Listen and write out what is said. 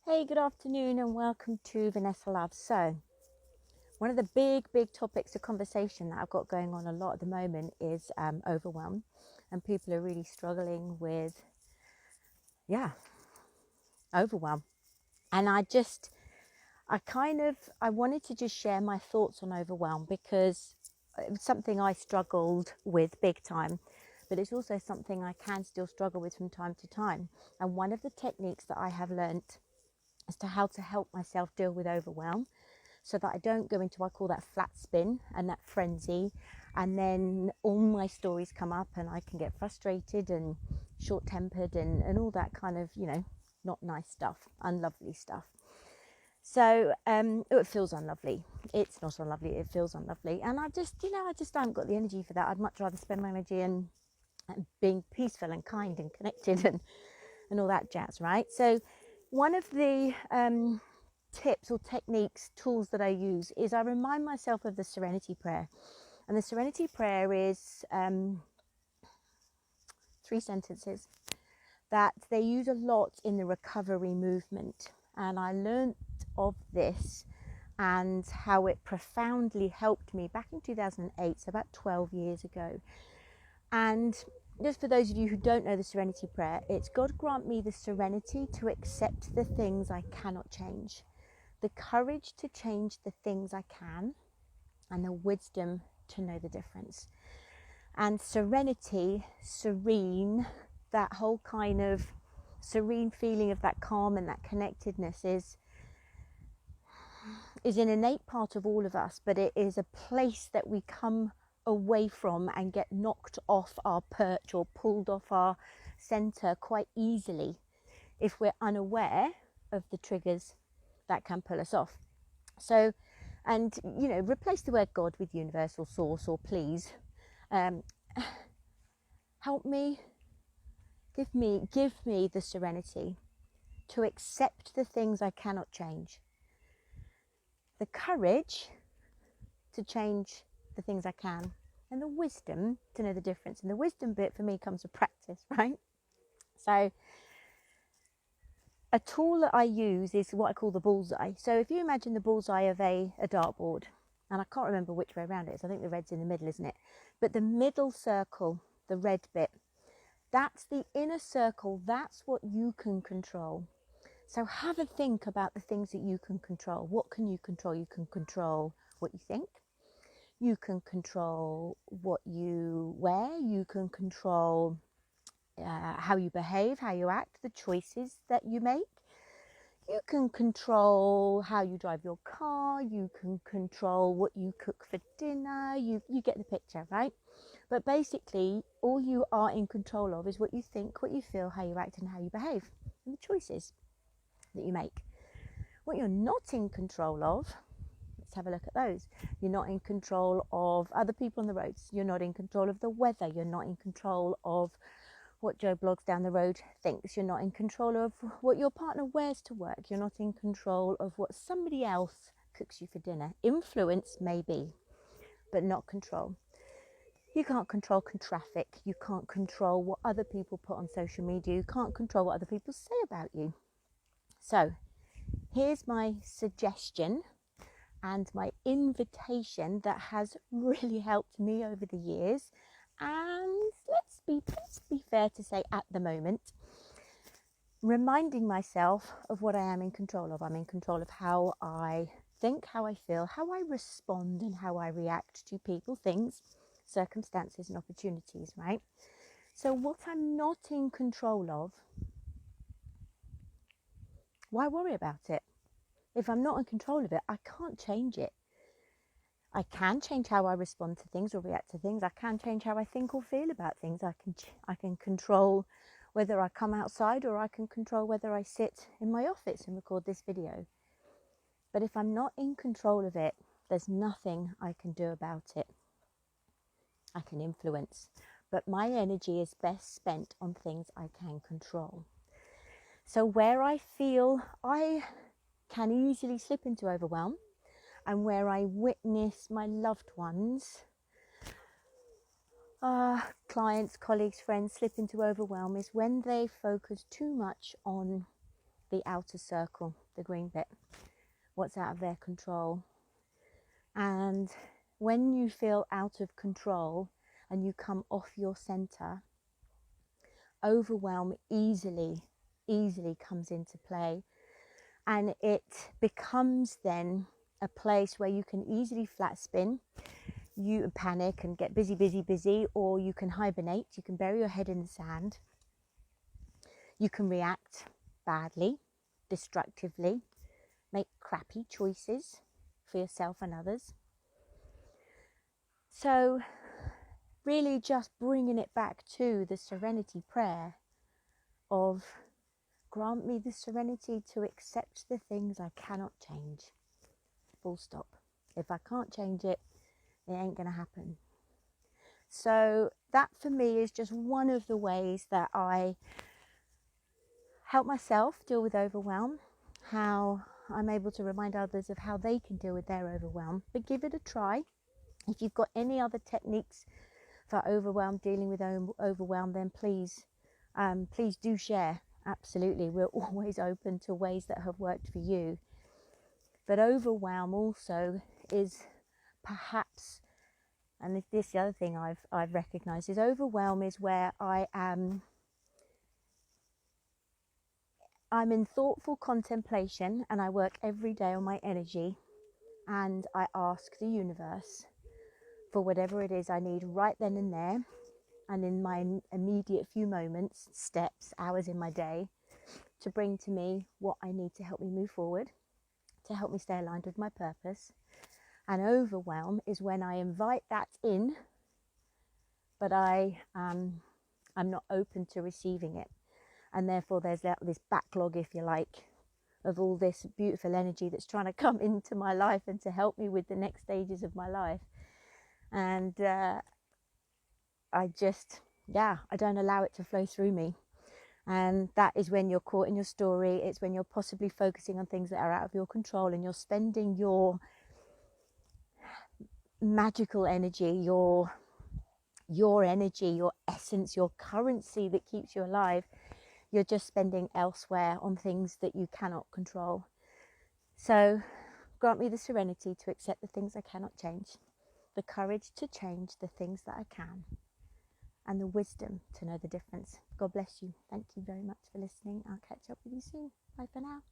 Hey, good afternoon and welcome to Vanessa Love. So, one of the big topics of conversation that I've got going on a lot at the moment is overwhelm, and people are really struggling with, overwhelm. And I wanted to just share my thoughts on overwhelm because it's something I struggled with big time, but it's also something I can still struggle with from time to time. And one of the techniques that I have learnt as to how to help myself deal with overwhelm so that I don't go into, I call that flat spin and that frenzy, and then all my stories come up and I can get frustrated and short-tempered and all that kind of, not nice stuff, unlovely stuff. So it feels unlovely. It's not unlovely, it feels unlovely. And I just haven't got the energy for that. I'd much rather spend my energy and being peaceful and kind and connected and all that jazz, right? So one of the tips or techniques, tools that I use is I remind myself of the Serenity Prayer. And the Serenity Prayer is 3 sentences that they use a lot in the recovery movement. And I learned of this and how it profoundly helped me back in 2008, so about 12 years ago. And just for those of you who don't know the Serenity Prayer, it's God grant me the serenity to accept the things I cannot change, the courage to change the things I can, and the wisdom to know the difference. And serenity, serene, that whole kind of serene feeling of that calm and that connectedness is an innate part of all of us, but it is a place that we come away from and get knocked off our perch or pulled off our center quite easily if we're unaware of the triggers that can pull us off. So, and replace the word God with universal source or please. Help me, give me the serenity to accept the things I cannot change, the courage to change the things I can, and the wisdom to know the difference. And the wisdom bit for me comes with practice, right? So a tool that I use is what I call the bullseye. So if you imagine the bullseye of a dartboard, and I can't remember which way around it is, I think the red's in the middle, isn't it? But the middle circle, the red bit, that's the inner circle, that's what you can control. So have a think about the things that you can control. What can you control? You can control what you think. You can control what you wear. You can control how you behave, how you act, the choices that you make. You can control how you drive your car. You can control what you cook for dinner. You get the picture, right? But basically, all you are in control of is what you think, what you feel, how you act, and how you behave, and the choices that you make. What you're not in control of, let's have a look at those. You're not in control of other people on the roads. You're not in control of the weather. You're not in control of what Joe Blogs down the road thinks. You're not in control of what your partner wears to work. You're not in control of what somebody else cooks you for dinner. Influence maybe, but not control. You can't control traffic. You can't control what other people put on social media. You can't control what other people say about you. So here's my suggestion and my invitation that has really helped me over the years. And let's be fair to say at the moment, reminding myself of what I am in control of. I'm in control of how I think, how I feel, how I respond, and how I react to people, things, circumstances, and opportunities, right? So what I'm not in control of, why worry about it? If I'm not in control of it, I can't change it. I can change how I respond to things or react to things. I can change how I think or feel about things. I can control whether I come outside, or I can control whether I sit in my office and record this video. But if I'm not in control of it, there's nothing I can do about it. I can influence, but my energy is best spent on things I can control. So where I feel I can easily slip into overwhelm, and where I witness my loved ones, clients, colleagues, friends slip into overwhelm, is when they focus too much on the outer circle, the green bit, what's out of their control. And when you feel out of control and you come off your center, overwhelm easily comes into play, and it becomes then a place where you can easily flat spin, you panic and get busy, or you can hibernate, you can bury your head in the sand, you can react badly, destructively, make crappy choices for yourself and others. So really just bringing it back to the serenity prayer of, grant me the serenity to accept the things I cannot change. Full stop. If I can't change it, it ain't going to happen. So that for me is just one of the ways that I help myself deal with overwhelm, how I'm able to remind others of how they can deal with their overwhelm. But give it a try. If you've got any other techniques for overwhelm, dealing with overwhelm, then please do share. Absolutely, we're always open to ways that have worked for you. But overwhelm also is perhaps, and this is the other thing I've recognized, is overwhelm is where I'm in thoughtful contemplation, and I work every day on my energy, and I ask the universe for whatever it is I need right then and there, and in my immediate few moments, steps, hours in my day, to bring to me what I need to help me move forward, to help me stay aligned with my purpose. And overwhelm is when I invite that in, but I'm not open to receiving it. And therefore there's this backlog, if you like, of all this beautiful energy that's trying to come into my life and to help me with the next stages of my life. And I don't allow it to flow through me. And that is when you're caught in your story. It's when you're possibly focusing on things that are out of your control, and you're spending your magical energy, your energy, your essence, your currency that keeps you alive. You're just spending elsewhere on things that you cannot control. So grant me the serenity to accept the things I cannot change, the courage to change the things that I can, and the wisdom to know the difference. God bless you. Thank you very much for listening. I'll catch up with you soon. Bye for now.